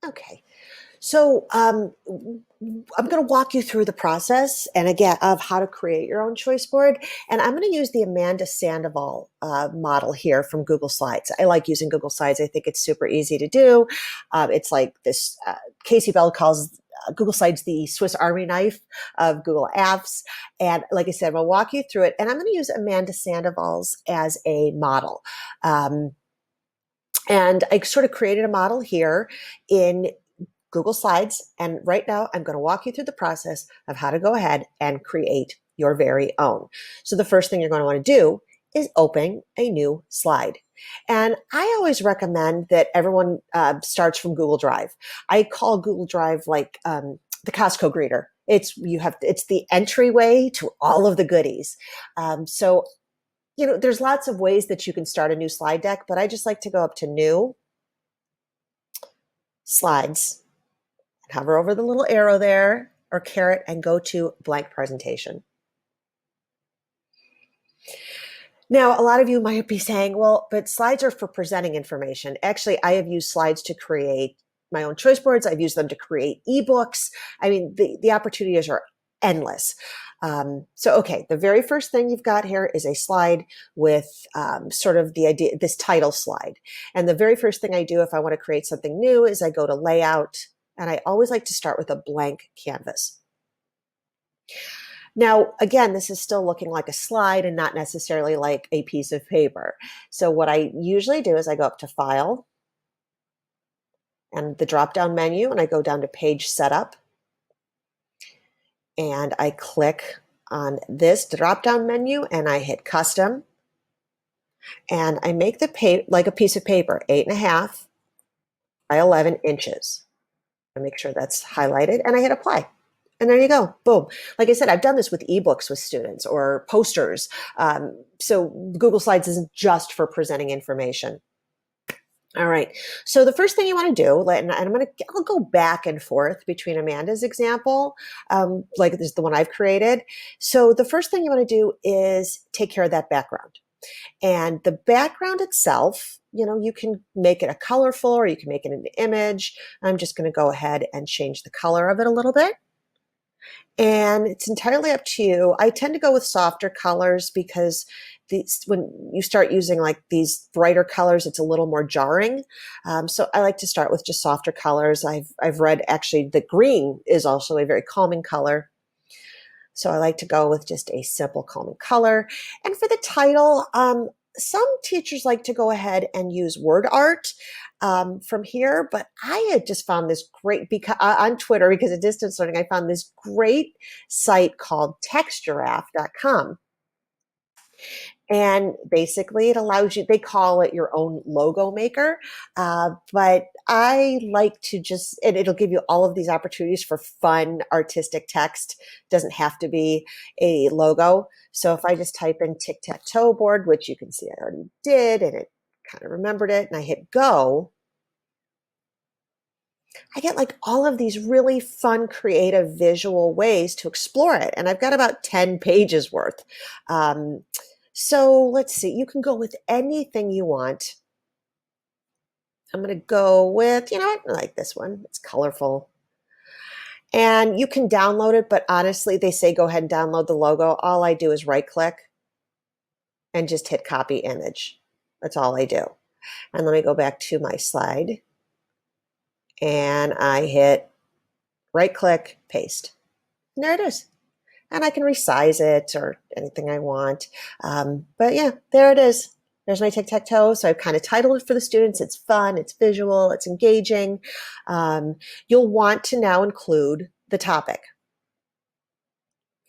Okay. So I'm going to walk you through the process and again of how to create your own choice board. And I'm going to use the Amanda Sandoval model here from Google Slides. I like using Google Slides. I think it's super easy to do. It's like this, Casey Bell calls Google Slides the Swiss Army knife of Google Apps. And like I said, I'll walk you through it. And I'm going to use Amanda Sandoval's as a model. And I sort of created a model here in Google Slides. And right now I'm going to walk you through the process of how to go ahead and create your very own. So the first thing you're going to want to do is open a new slide. And I always recommend that everyone starts from Google Drive. I call Google Drive like the Costco greeter. It's the entryway to all of the goodies. So there's lots of ways that you can start a new slide deck, but I just like to go up to New, Slides, hover over the little arrow there or caret and go to Blank Presentation. Now, a lot of you might be saying, well, but slides are for presenting information. Actually, I have used slides to create my own choice boards. I've used them to create ebooks. I mean, the opportunities are endless. Okay, the very first thing you've got here is a slide with sort of the idea, this title slide. And the very first thing I do if I want to create something new is I go to Layout, and I always like to start with a blank canvas. Now, again, this is still looking like a slide and not necessarily like a piece of paper. So what I usually do is I go up to File and the drop-down menu, and I go down to Page Setup. And I click on this drop-down menu and I hit Custom. And I make the page like a piece of paper, 8.5 by 11 inches. I make sure that's highlighted and I hit Apply. And there you go, boom. Like I said, I've done this with ebooks with students or posters. So Google Slides isn't just for presenting information. All right, so the first thing you want to do, and I'll go back and forth between Amanda's example, like this is the one I've created. So the first thing you want to do is take care of that background. And the background itself, you can make it a colorful or you can make it an image. I'm just going to go ahead and change the color of it a little bit. And it's entirely up to you. I tend to go with softer colors because when you start using like these brighter colors, it's a little more jarring. So I like to start with just softer colors. I've read actually the green is also a very calming color. So I like to go with just a simple calming color. And for the title, some teachers like to go ahead and use word art from here, but I had just found this great on Twitter because of distance learning. I found this great site called textgiraffe.com. And basically it allows you, they call it your own logo maker. But I like to and it'll give you all of these opportunities for fun, artistic text. Doesn't have to be a logo. So if I just type in tic-tac-toe board, which you can see I already did, and it kind of remembered it, and I hit go, I get like all of these really fun, creative, visual ways to explore it. And I've got about 10 pages worth. So let's see, you can go with anything you want. I'm going to go with, I like this one. It's colorful. And you can download it, but honestly, they say go ahead and download the logo. All I do is right click and just hit copy image. That's all I do. And let me go back to my slide. And I hit right click, paste. And there it is. And I can resize it or anything I want. But yeah, there it is. There's my tic-tac-toe. So I've kind of titled it for the students. It's fun, it's visual, it's engaging. You'll want to now include the topic.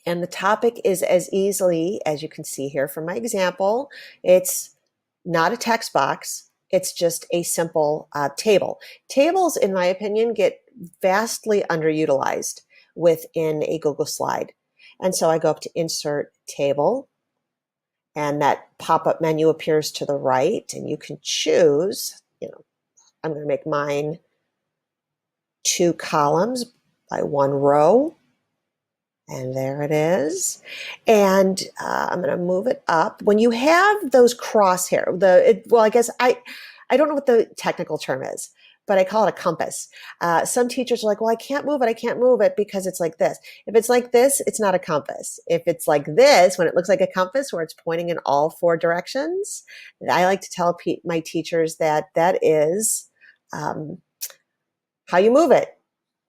And the topic is as easily, as you can see here from my example, it's not a text box. It's just a simple table. Tables, in my opinion, get vastly underutilized within a Google slide. And so I go up to Insert Table, and that pop-up menu appears to the right, and you can choose, I'm going to make mine 2 columns by 1 row, and there it is. And I'm going to move it up. When you have those crosshair, I guess I don't know what the technical term is, but I call it a compass. Some teachers are like, well, I can't move it. I can't move it because it's like this. If it's like this, it's not a compass. If it's like this, when it looks like a compass where it's pointing in all four directions, I like to tell my teachers that that is how you move it.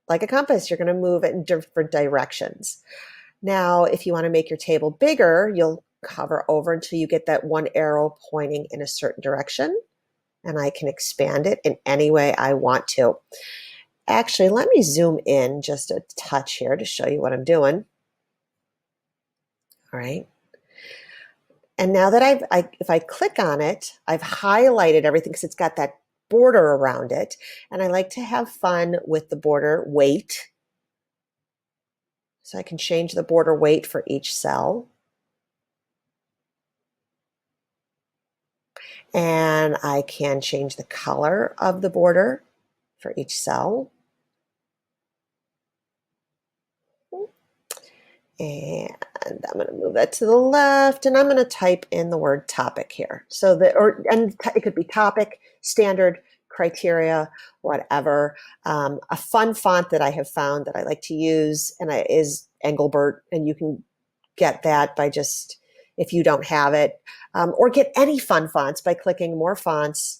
Like a compass, you're going to move it in different directions. Now, if you want to make your table bigger, you'll hover over until you get that one arrow pointing in a certain direction. And I can expand it in any way I want to. Actually, let me zoom in just a touch here to show you what I'm doing. All right. And now that if I click on it, I've highlighted everything because it's got that border around it. And I like to have fun with the border weight. So I can change the border weight for each cell. And I can change the color of the border for each cell. And I'm going to move that to the left, and I'm going to type in the word topic here. So and it could be topic, standard, criteria, whatever. A fun font that I have found that I like to use is Engelbert, and you can get that by just, if you don't have it, or get any fun fonts by clicking more fonts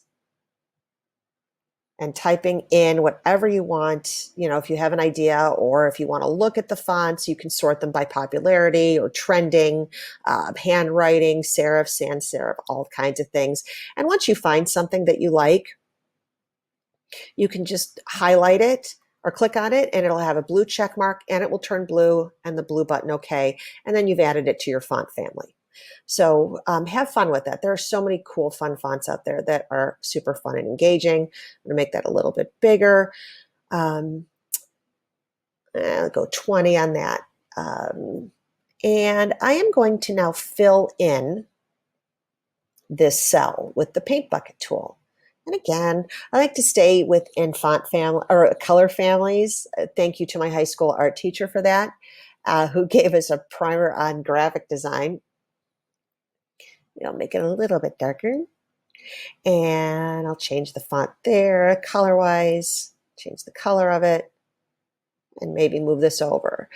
and typing in whatever you want. You know, if you have an idea, or if you want to look at the fonts, you can sort them by popularity or trending, handwriting, serif, sans serif, all kinds of things. And once you find something that you like, you can just highlight it or click on it, and it'll have a blue check mark, and it will turn blue, and the blue button OK. And then you've added it to your font family. So have fun with that. There are so many cool fun fonts out there that are super fun and engaging. I'm going to make that a little bit bigger. I'll go 20 on that. And I am going to now fill in this cell with the paint bucket tool. And again, I like to stay within font family or color families. Thank you to my high school art teacher for that, who gave us a primer on graphic design. I'll make it a little bit darker, and I'll change the font there color-wise, change the color of it, and maybe move this over.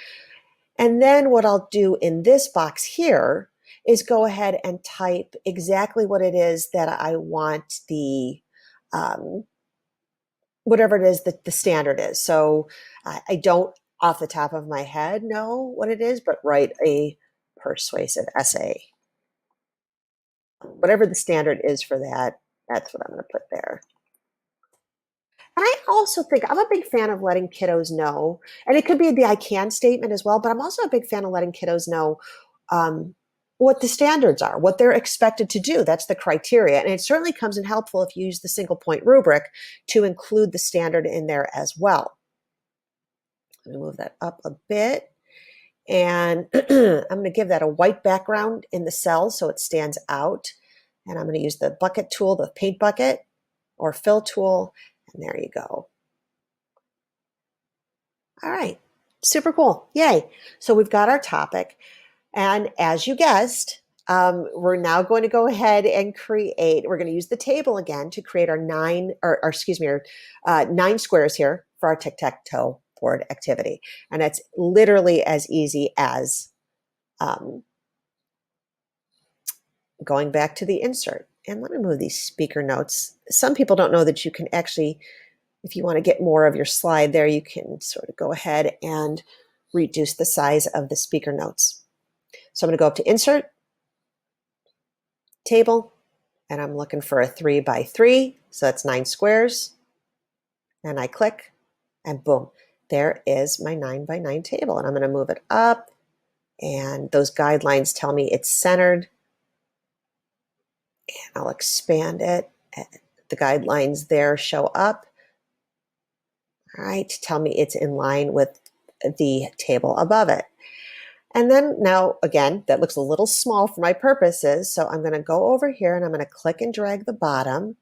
And then what I'll do in this box here is go ahead and type exactly what it is that I want the, whatever it is that the standard is. So I don't off the top of my head know what it is, but write a persuasive essay. Whatever the standard is for that, that's what I'm going to put there. And I also think I'm a big fan of letting kiddos know, and it could be the I can statement as well, but I'm also a big fan of letting kiddos know what the standards are, what they're expected to do. That's the criteria. And it certainly comes in helpful if you use the single point rubric to include the standard in there as well. I'm going to move that up a bit. And I'm going to give that a white background in the cell so it stands out. And I'm going to use the bucket tool, the paint bucket or fill tool. And there you go. All right, super cool. Yay. So we've got our topic. And as you guessed, we're now going to go ahead and we're going to use the table again to create our 9 squares here for our tic-tac-toe board activity. And it's literally as easy as going back to the insert. And let me move these speaker notes. Some people don't know that you can actually, if you want to get more of your slide there, you can sort of go ahead and reduce the size of the speaker notes. So I'm going to go up to Insert, Table, and I'm looking for a 3 by 3. So that's 9 squares. And I click, and boom, there is my 9 by 9 table. And I'm going to move it up, and those guidelines tell me it's centered. And I'll expand it. The guidelines there show up. All right, tell me it's in line with the table above it. And then now, again, that looks a little small for my purposes. So I'm going to go over here and I'm going to click and drag the bottom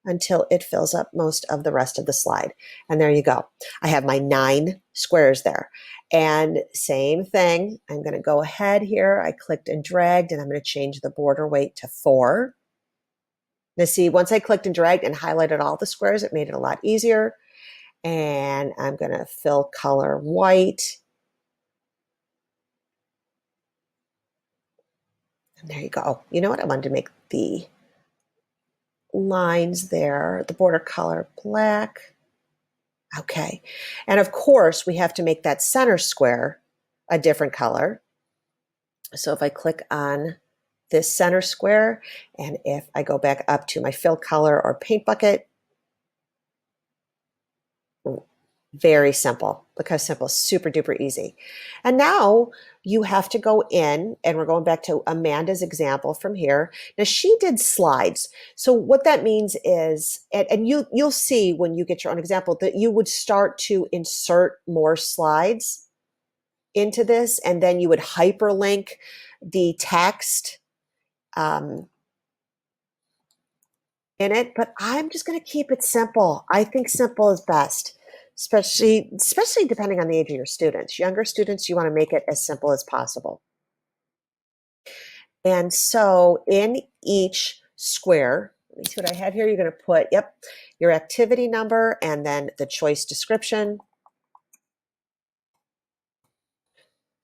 until it fills up most of the rest of the slide. And there you go. I have my 9 squares there. And same thing, I'm going to go ahead here. I clicked and dragged, and I'm going to change the border weight to 4. Now see, once I clicked and dragged and highlighted all the squares, it made it a lot easier. And I'm going to fill color white. And there you go. You know what? I wanted to make the lines there, the border color black. Okay. And of course, we have to make that center square a different color. So if I click on this center square, and if I go back up to my fill color or paint bucket, very simple. Look how simple, super duper easy. And now you have to go in, and we're going back to Amanda's example from here. Now she did slides. So what that means is, and you'll see when you get your own example, that you would start to insert more slides into this, and then you would hyperlink the text in it. But I'm just going to keep it simple. I think simple is best, especially depending on the age of your students. Younger students, you want to make it as simple as possible. And so in each square, let me see what I have here. You're going to put, yep, your activity number and then the choice description.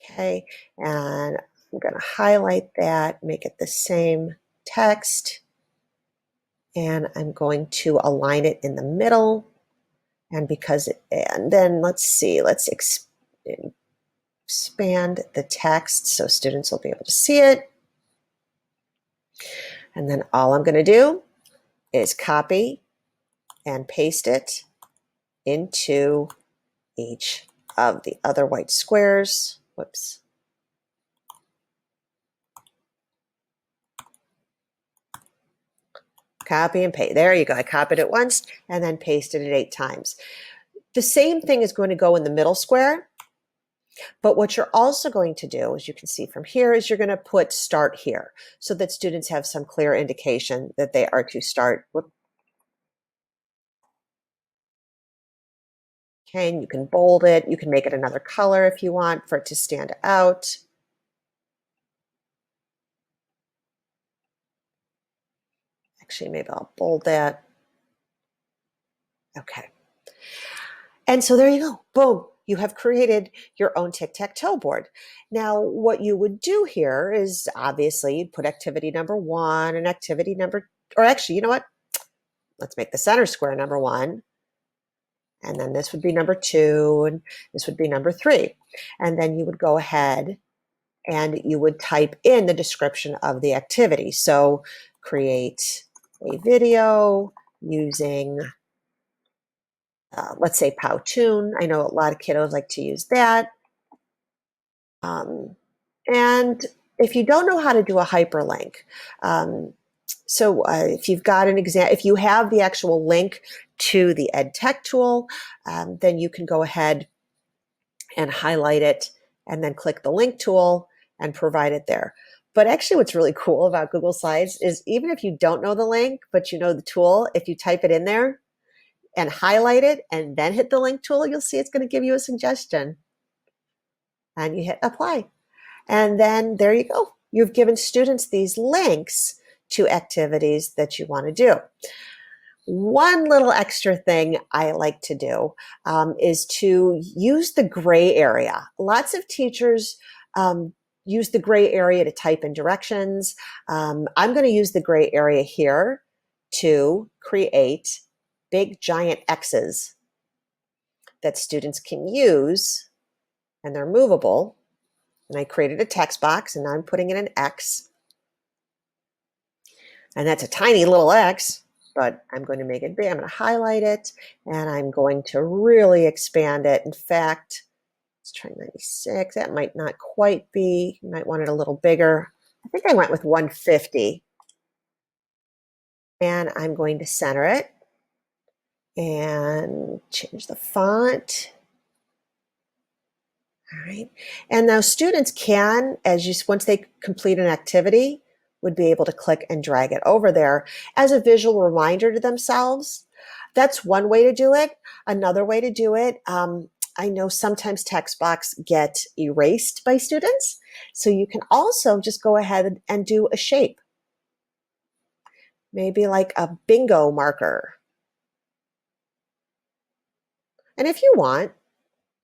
Okay, and I'm going to highlight that, make it the same text, and I'm going to align it in the middle. And then let's see, let's expand the text so students will be able to see it. And then all I'm going to do is copy and paste it into each of the other white squares. Whoops. Copy and paste. There you go. I copied it once and then pasted it 8 times. The same thing is going to go in the middle square. But what you're also going to do, as you can see from here, is you're going to put start here so that students have some clear indication that they are to start. Okay, and you can bold it. You can make it another color if you want for it to stand out. Actually, maybe I'll bold that. Okay. And so there you go. Boom. You have created your own tic-tac-toe board. Now, what you would do here is obviously you'd put activity number 1 and activity number, or actually, you know what? Let's make the center square number 1. And then this would be number 2, and this would be number 3. And then you would go ahead and you would type in the description of the activity. So create a video using, let's say, Powtoon. I know a lot of kiddos like to use that. And if you don't know how to do a hyperlink, if you've got an exam, if you have the actual link to the Ed Tech tool, then you can go ahead and highlight it and then click the link tool and provide it there. But actually what's really cool about Google Slides is even if you don't know the link, but you know the tool, if you type it in there and highlight it and then hit the link tool, you'll see it's going to give you a suggestion. And you hit apply. And then there you go. You've given students these links to activities that you want to do. One little extra thing I like to do is to use the gray area. Lots of teachers use the gray area to type in directions. I'm going to use the gray area here to create big giant X's that students can use, and they're movable. And I created a text box, and now I'm putting in an X. And that's a tiny little X, but I'm going to make it big. I'm going to highlight it, and I'm going to really expand it. In fact, let's try 96. That might not quite be. You might want it a little bigger. I think I went with 150. And I'm going to center it and change the font. All right. And now students can, once they complete an activity, would be able to click and drag it over there as a visual reminder to themselves. That's one way to do it. Another way to do it, I know sometimes text box get erased by students. So you can also just go ahead and do a shape. maybe like a bingo marker. And if you want,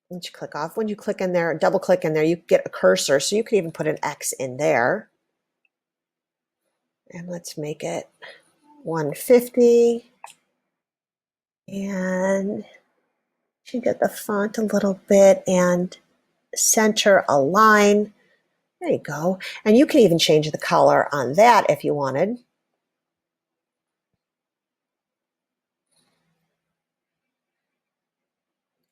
once you click off, when you click in there, double click in there, you get a cursor. So you could even put an X in there. And let's make it 150. And you get the font a little bit and center a line. There you go. And you can even change the color on that if you wanted.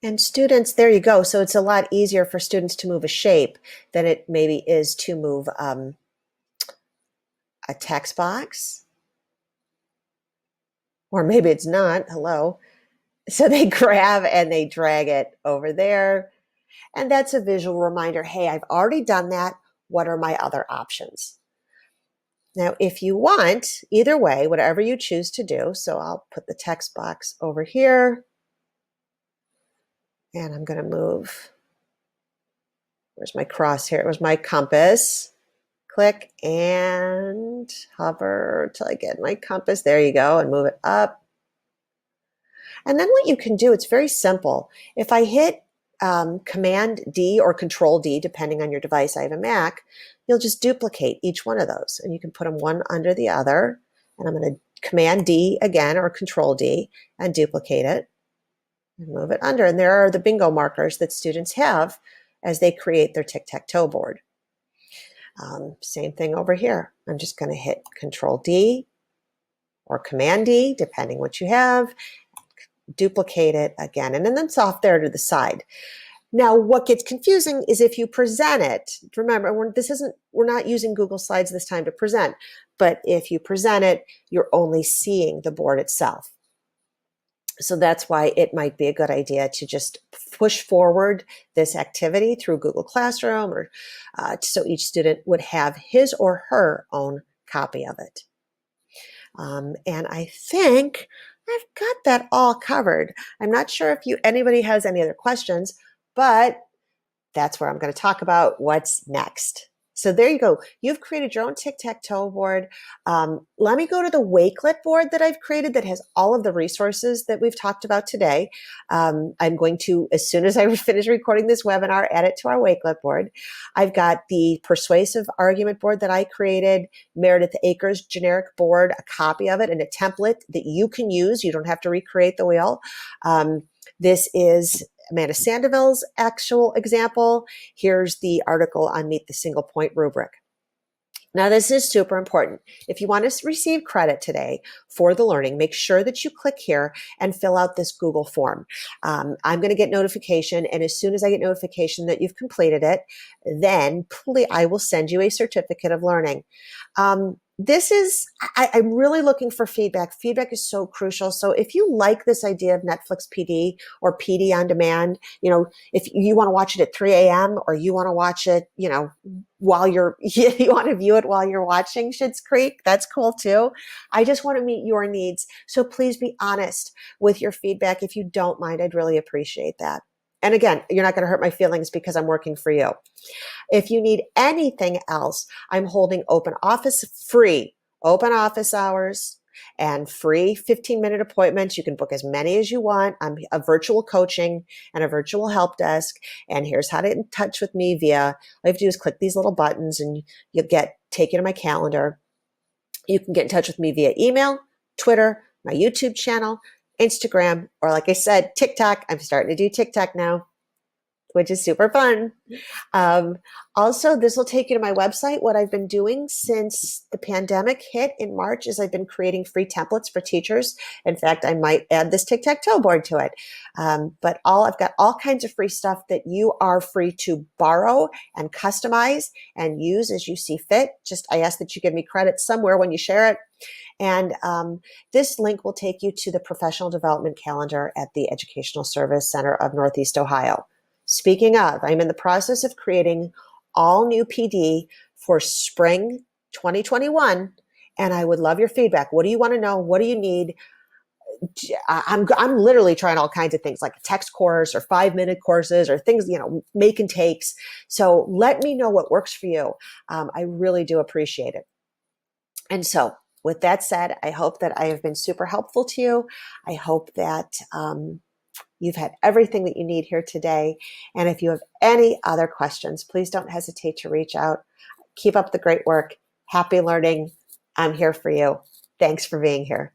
And students, there you go. So it's a lot easier for students to move a shape than it maybe is to move a text box. Or maybe it's not. Hello. So they grab and they drag it over there. And that's a visual reminder. Hey, I've already done that. What are my other options? Now, if you want, either way, whatever you choose to do, so I'll put the text box over here. And I'm going to move, where's my crosshair? It was my compass. Click and hover till I get my compass. There you go, and move it up. And then what you can do, it's very simple. If I hit Command D or Control D, depending on your device, I have a Mac, you'll just duplicate each one of those. And you can put them one under the other. And I'm going to Command D again or Control D and duplicate it. And move it under. And there are the bingo markers that students have as they create their tic-tac-toe board. Same thing over here. I'm just going to hit Control D or Command D, depending what you have, duplicate it again, and then it's off there to the side. Now, what gets confusing is if you present it. Remember, we're not using Google Slides this time to present, but if you present it, you're only seeing the board itself. So that's why it might be a good idea to just push forward this activity through Google Classroom, or so each student would have his or her own copy of it. And I think I've got that all covered. I'm not sure if anybody has any other questions, but that's where I'm going to talk about what's next. So there you go. You've created your own tic-tac-toe board. Let me go to the Wakelet board that I've created that has all of the resources that we've talked about today. I'm going to, as soon as I finish recording this webinar, add it to our Wakelet board. I've got the persuasive argument board that I created, Meredith Akers generic board, a copy of it, and a template that you can use. You don't have to recreate the wheel. This is Amanda Sandeville's actual example. Here's the article on Meet the Single Point rubric. Now, this is super important. If you want to receive credit today for the learning, make sure that you click here and fill out this Google form. I'm going to get notification, and as soon as I get notification that you've completed it, then I will send you a certificate of learning. I'm really looking for feedback. Feedback is so crucial. So if you like this idea of Netflix PD or PD on demand, if you want to watch it at 3 a.m. or you want to watch it, while you want to view it while you're watching Schitt's Creek, that's cool too. I just want to meet your needs. So please be honest with your feedback. If you don't mind, I'd really appreciate that. And again, you're not going to hurt my feelings because I'm working for you. If you need anything else, I'm holding open office hours and free 15-minute appointments. You can book as many as you want. I'm a virtual coaching and a virtual help desk. And here's how to get in touch with me all you have to do is click these little buttons and you'll take you to my calendar. You can get in touch with me via email, Twitter, my YouTube channel, Instagram, or like I said, TikTok. I'm starting to do TikTok now, which is super fun. Also, this will take you to my website. What I've been doing since the pandemic hit in March is I've been creating free templates for teachers. In fact, I might add this tic-tac-toe board to it. But I've got all kinds of free stuff that you are free to borrow and customize and use as you see fit. I ask that you give me credit somewhere when you share it. And this link will take you to the professional development calendar at the Educational Service Center of Northeast Ohio. Speaking of, I'm in the process of creating all new PD for spring 2021, and I would love your feedback. What do you want to know? What do you need? I'm literally trying all kinds of things like a text course or 5-minute courses or things, make and takes. So let me know what works for you. I really do appreciate it. And so with that said, I hope that I have been super helpful to you. I hope that you've had everything that you need here today. And if you have any other questions, please don't hesitate to reach out. Keep up the great work. Happy learning. I'm here for you. Thanks for being here.